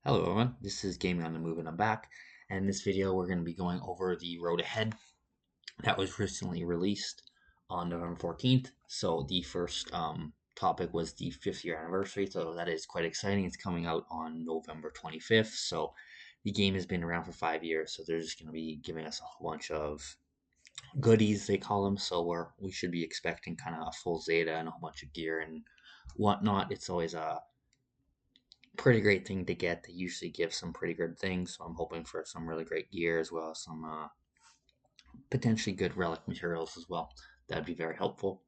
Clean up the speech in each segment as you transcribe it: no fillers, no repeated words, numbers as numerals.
Hello everyone, this is Gaming on the Move and I'm back. And in this video we're going to be going over the road ahead that was recently released on November 14th. So the first topic was the 5th year anniversary, so that is quite exciting. It's coming out on November 25th, so the game has been around for 5 years, so they're just going to be giving us a whole bunch of goodies, they call them. So we should be expecting kind of a full Zeta and a whole bunch of gear and whatnot. It's always a pretty great thing to get. They usually give some pretty good things, so I'm hoping for some really great gear as well as some potentially good relic materials as well. That'd be very helpful.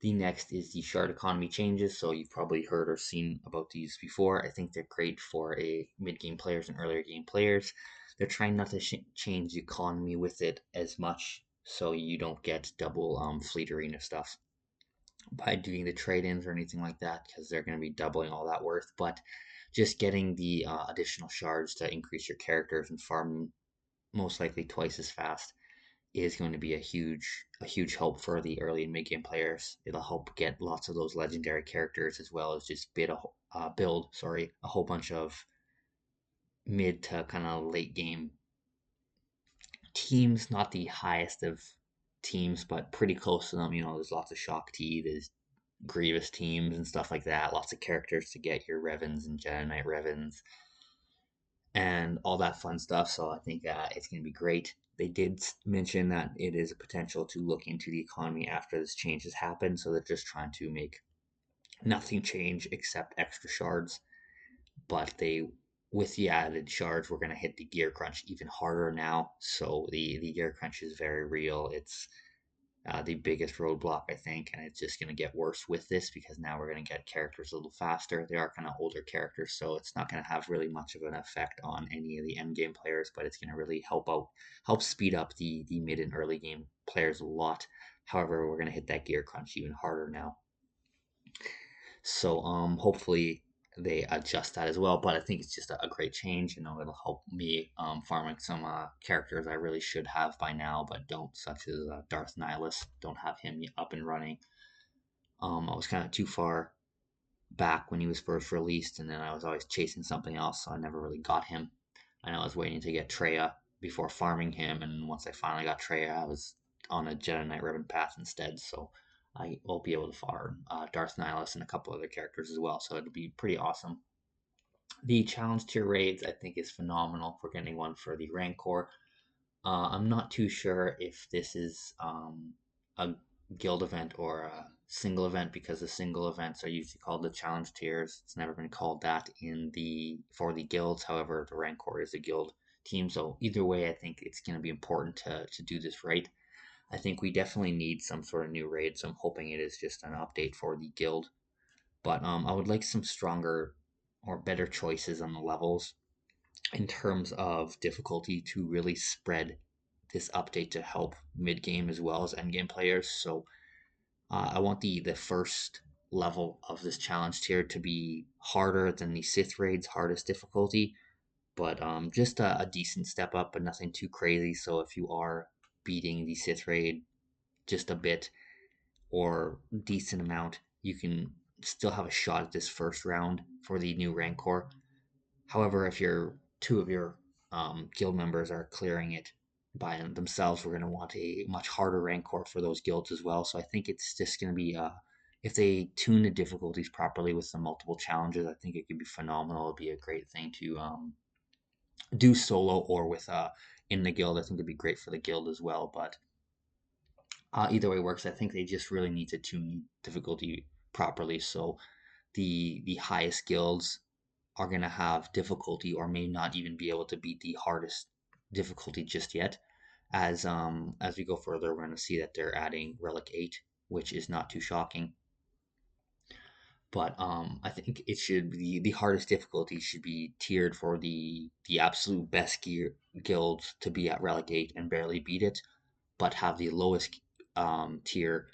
The next is the shard economy changes. So you've probably heard or seen about these before. I think they're great for a mid-game players and earlier game players. They're trying not to change the economy with it as much, so you don't get double fleet arena stuff by doing the trade-ins or anything like that, because they're going to be doubling all that worth. But just getting the additional shards to increase your characters and farm most likely twice as fast is going to be a huge help for the early and mid game players. It'll help get lots of those legendary characters as well as just build a whole bunch of mid to kind of late game teams. Not the highest of teams, but pretty close to them. There's lots of Shock T, there's Grievous teams and stuff like that. Lots of characters to get your Revens and Jedi Knight Revens and all that fun stuff. So I think it's going to be great. They did mention that it is a potential to look into the economy after this change has happened. So they're just trying to make nothing change except extra shards. But with the added shards, we're going to hit the gear crunch even harder now. So the gear crunch is very real. It's the biggest roadblock, I think, and it's just going to get worse with this because now we're going to get characters a little faster. They are kind of older characters, so it's not going to have really much of an effect on any of the end game players, but it's going to really help speed up the mid and early game players a lot. However, we're going to hit that gear crunch even harder now. So hopefully they adjust that as well. But I think it's just a great change. It'll help me farming some characters I really should have by now, but don't, such as Darth Nihilus. Don't have him up and running. I was kind of too far back when he was first released, and then I was always chasing something else, so I never really got him. And I was waiting to get Treya before farming him, and once I finally got Treya, I was on a Jedi Knight Ribbon path instead, so I will be able to farm Darth Nihilus and a couple other characters as well, so it'll be pretty awesome. The challenge tier raids, I think, is phenomenal for getting one for the Rancor. I'm not too sure if this is a guild event or a single event, because the single events are usually called the challenge tiers. It's never been called that for the guilds. However, the Rancor is a guild team, so either way, I think it's going to be important to do this right. I think we definitely need some sort of new raid, so I'm hoping it is just an update for the guild. But I would like some stronger or better choices on the levels in terms of difficulty to really spread this update to help mid game as well as end game players. So I want the first level of this challenge tier to be harder than the Sith raid's hardest difficulty, but just a decent step up, but nothing too crazy. So if you are beating the Sith raid just a bit or decent amount, you can still have a shot at this first round for the new Rancor. However, if two of your guild members are clearing it by themselves, we're going to want a much harder Rancor for those guilds as well. So I think it's just going to be, if they tune the difficulties properly with the multiple challenges, I think it could be phenomenal. It'd be a great thing to do solo or with in the guild. I think it'd be great for the guild as well. But either way works. I think they just really need to tune difficulty properly. So the highest guilds are going to have difficulty or may not even be able to beat the hardest difficulty just yet. As we go further, we're going to see that they're adding Relic 8, which is not too shocking. But I think it should be the hardest difficulty should be tiered for the absolute best guilds to be at Relic 8 and barely beat it, but have the lowest tier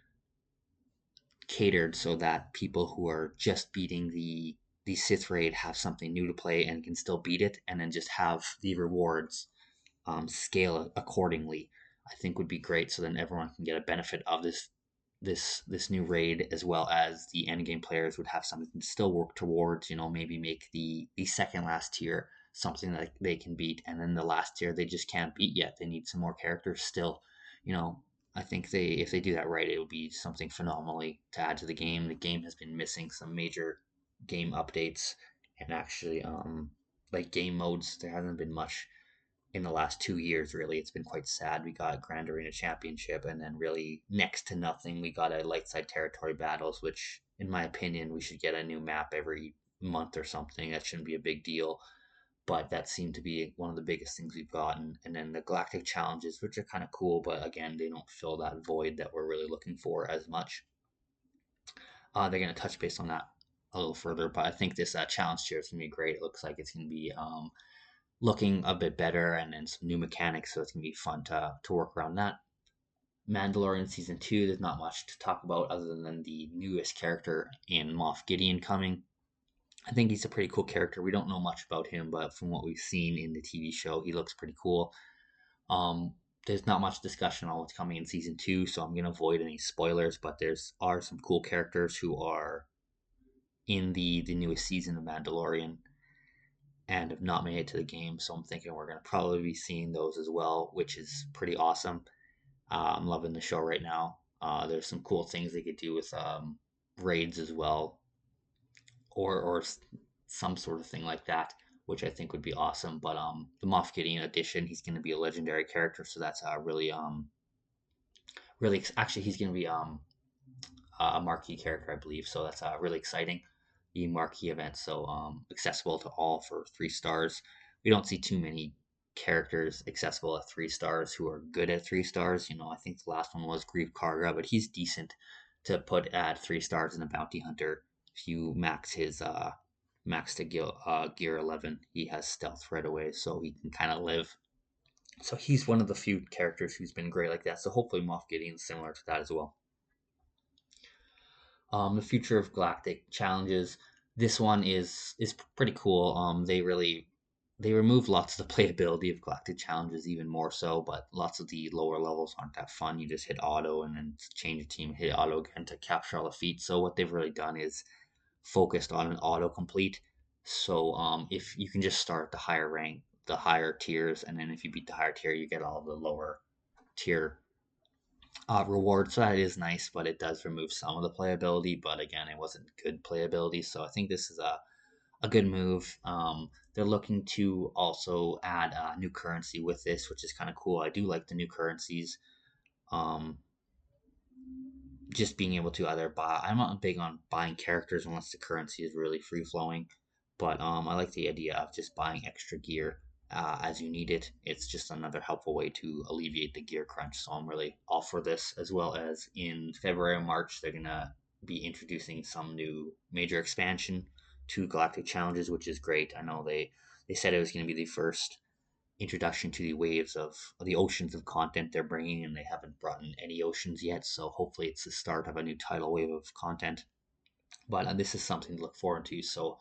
catered so that people who are just beating the Sith raid have something new to play and can still beat it, and then just have the rewards scale accordingly. I think would be great, so then everyone can get a benefit of this this new raid, as well as the end game players would have something to still work towards. Maybe make the second last tier something that they can beat, and then the last tier they just can't beat yet. They need some more characters still. You know, I think if they do that right, it would be something phenomenally to add to the game. The game has been missing some major game updates, and actually, like game modes, there hasn't been much in the last 2 years, really. It's been quite sad. We got Grand Arena Championship, and then really next to nothing. We got a light side territory battles, which, in my opinion, we should get a new map every month or something. That shouldn't be a big deal. But that seemed to be one of the biggest things we've gotten. And then the Galactic Challenges, which are kind of cool, but again, they don't fill that void that we're really looking for as much. They're going to touch base on that a little further, but I think this challenge tier is going to be great. It looks like it's going to be looking a bit better, and then some new mechanics, so it's gonna be fun to work around that. Mandalorian season 2, there's not much to talk about other than the newest character in Moff Gideon coming. I think he's a pretty cool character. We don't know much about him, but from what we've seen in the TV show, he looks pretty cool. There's not much discussion on what's coming in season 2, so I'm gonna avoid any spoilers. But there's are some cool characters who are in the newest season of Mandalorian and have not made it to the game. So I'm thinking we're going to probably be seeing those as well, which is pretty awesome. I'm loving the show right now. There's some cool things they could do with raids as well, or some sort of thing like that, which I think would be awesome. But the Moff Gideon edition, he's going to be a legendary character, so that's really actually he's going to be a marquee character, I believe. So that's really exciting. The marquee event, so accessible to all for 3 stars. We don't see too many characters accessible at 3 stars who are good at 3 stars. I think the last one was Grief Karga, but he's decent to put at 3 stars in a bounty hunter. If you max to gear 11, he has stealth right away, so he can kind of live. So he's one of the few characters who's been great like that. So hopefully Moff Gideon's similar to that as well. The future of Galactic Challenges. This one is pretty cool. They removed lots of the playability of Galactic Challenges even more so, but lots of the lower levels aren't that fun. You just hit auto and then change the team, hit auto again to capture all the feet. So what they've really done is focused on an auto complete. So if you can just start the higher rank, the higher tiers, and then if you beat the higher tier, you get all the lower tier reward. So that is nice, but it does remove some of the playability. But again, it wasn't good playability. So I think this is a good move. They're looking to also add new currency with this, which is kind of cool. I do like the new currencies. Um, just being able to either buy. I'm not big on buying characters unless the currency is really free flowing, but I like the idea of just buying extra gear as you need it. It's just another helpful way to alleviate the gear crunch. So I'm really all for this, as well as in February and March, they're gonna be introducing some new major expansion to Galactic Challenges, which is great. I know they said it was going to be the first introduction to the waves of the oceans of content they're bringing, and they haven't brought in any oceans yet. So hopefully, it's the start of a new tidal wave of content. But this is something to look forward to. So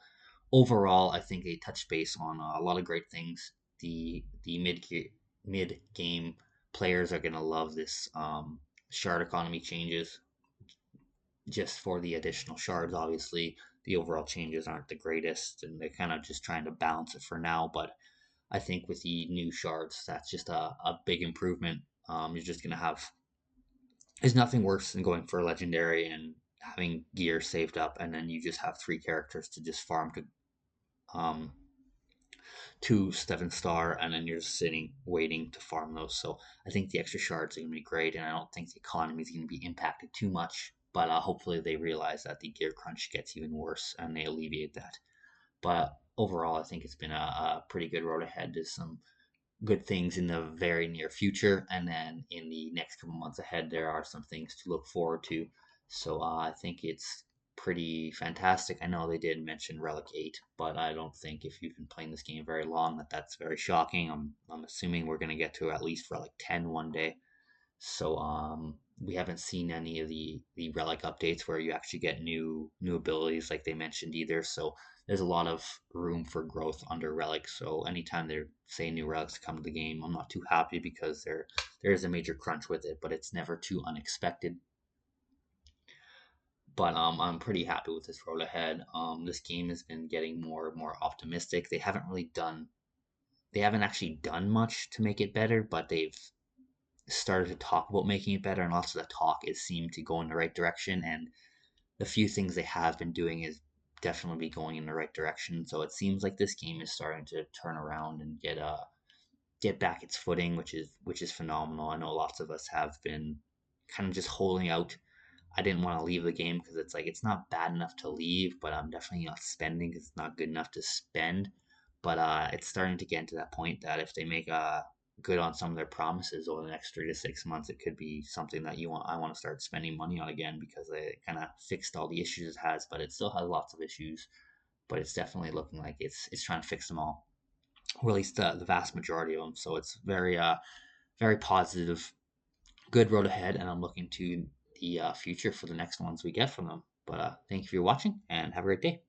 overall, I think they touched base on a lot of great things. The mid game players are going to love this shard economy changes. Just for the additional shards, obviously, the overall changes aren't the greatest, and they're kind of just trying to balance it for now. But I think with the new shards, that's just a big improvement. You're just going to have. There's nothing worse than going for a legendary and having gear saved up, and then you just have 3 characters to just farm to um, 2 7-star, and then you're just sitting waiting to farm those. So I think the extra shards are going to be great, and I don't think the economy is going to be impacted too much. But hopefully they realize that the gear crunch gets even worse and they alleviate that. But overall, I think it's been a pretty good road ahead. There's some good things in the very near future, and then in the next couple months ahead, there are some things to look forward to. So I think it's pretty fantastic. I know they did mention Relic 8, but I don't think if you've been playing this game very long that's very shocking. I'm assuming we're going to get to at least Relic 10 one day. So we haven't seen any of the relic updates where you actually get new abilities like they mentioned either. So there's a lot of room for growth under relic. So anytime they're saying new relics come to the game, I'm not too happy because there is a major crunch with it, but it's never too unexpected. But I'm pretty happy with this road ahead. This game has been getting more and more optimistic. They haven't actually done much to make it better, but they've started to talk about making it better, and lots of the talk is seemed to go in the right direction. And the few things they have been doing is definitely going in the right direction. So it seems like this game is starting to turn around and get back its footing, which is phenomenal. I know lots of us have been kind of just holding out. I didn't want to leave the game because it's like it's not bad enough to leave, but I'm definitely not spending because it's not good enough to spend. But it's starting to get to that point that if they make good on some of their promises over the next 3 to 6 months, it could be something that I want to start spending money on again because they kind of fixed all the issues it has, but it still has lots of issues. But it's definitely looking like it's trying to fix them all, or at least the vast majority of them. So it's very positive, good road ahead, and I'm looking to the future for the next ones we get from them. But thank you for watching and have a great day.